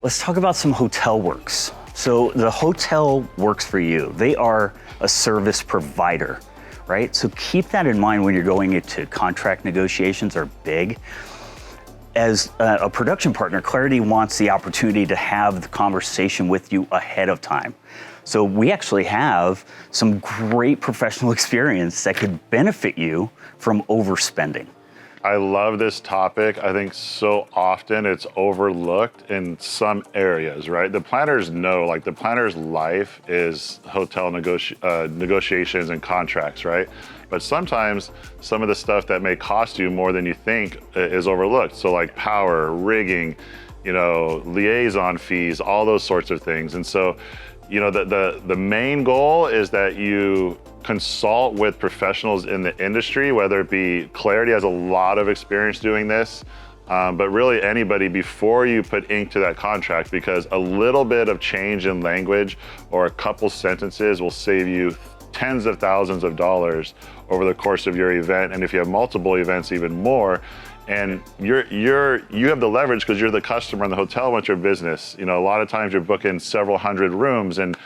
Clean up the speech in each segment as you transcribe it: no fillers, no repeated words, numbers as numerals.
Let's talk about some hotel works. So the hotel works for you. They are a service provider, right? So keep that in mind when you're going into contract negotiations are big. As a production partner, Clarity wants the opportunity to have the conversation with you ahead of time. So we actually have some great professional experience that could benefit you from overspending. I love this topic. I think so often it's overlooked in some areas, right? The planners know, like the planner's life is hotel negotiations and contracts, right? But sometimes some of the stuff that may cost you more than you think is overlooked. So like power, rigging, liaison fees, all those sorts of things. And so, the main goal is that you consult with professionals in the industry, whether it be Clarity has a lot of experience doing this, but really anybody before you put ink to that contract, because a little bit of change in language or a couple sentences will save you tens of thousands of dollars over the course of your event. And if you have multiple events, even more. And you have the leverage because you're the customer and the hotel wants your business. A lot of times you're booking several hundred rooms and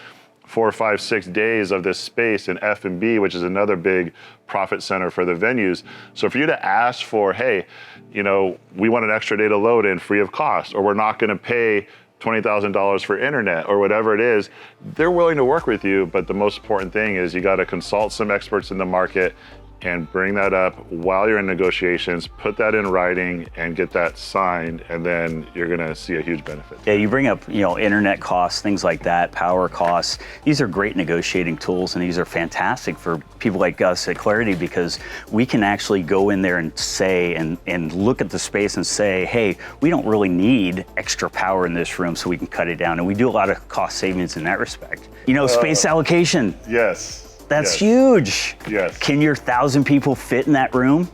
4, 5, 6 days of this space in F&B, which is another big profit center for the venues. So for you to ask for, hey, we want an extra day to load in free of cost, or we're not going to pay $20,000 for internet or whatever it is, they're willing to work with you. But the most important thing is you got to consult some experts in the market and bring that up while you're in negotiations, put that in writing and get that signed, and then you're gonna see a huge benefit. Yeah, you bring up, internet costs, things like that, power costs. These are great negotiating tools, and these are fantastic for people like us at Clarity because we can actually go in there and say, and look at the space and say, hey, we don't really need extra power in this room, so we can cut it down. And we do a lot of cost savings in that respect. Space allocation. Yes. That's huge. Yes. Can your 1,000 people fit in that room?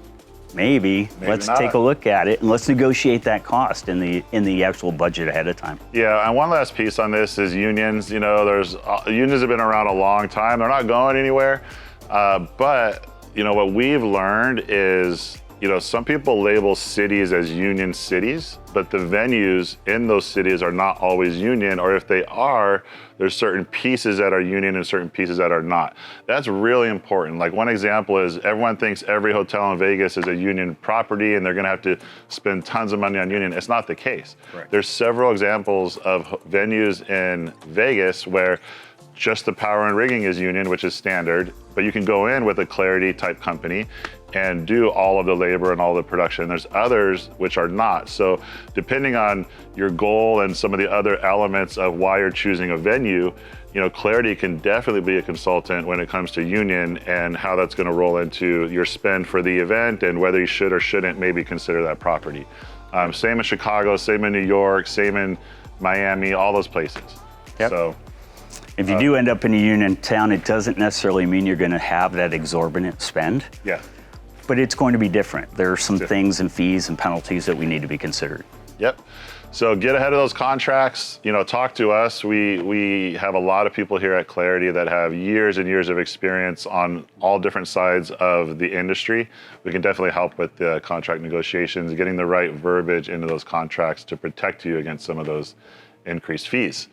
Maybe let's not. take a look at it and let's negotiate that cost in the actual budget ahead of time. Yeah, and one last piece on this is unions. Unions have been around a long time. They're not going anywhere. But what we've learned is, some people label cities as union cities, but the venues in those cities are not always union, or if they are, there's certain pieces that are union and certain pieces that are not. That's really important. Like one example is everyone thinks every hotel in Vegas is a union property and they're gonna have to spend tons of money on union. It's not the case. Correct. There's several examples of venues in Vegas where just the power and rigging is union, which is standard, but you can go in with a Clarity type company and do all of the labor and all the production. There's others which are not. So depending on your goal and some of the other elements of why you're choosing a venue, Clarity can definitely be a consultant when it comes to union and how that's gonna roll into your spend for the event and whether you should or shouldn't maybe consider that property. Same in Chicago, same in New York, same in Miami, all those places. Yep. So, if you do end up in a union town, it doesn't necessarily mean you're gonna have that exorbitant spend. Yeah. But it's going to be different. There are some things and fees and penalties that we need to be considered. Yep. So get ahead of those contracts, talk to us. We have a lot of people here at Clarity that have years and years of experience on all different sides of the industry. We can definitely help with the contract negotiations, getting the right verbiage into those contracts to protect you against some of those increased fees.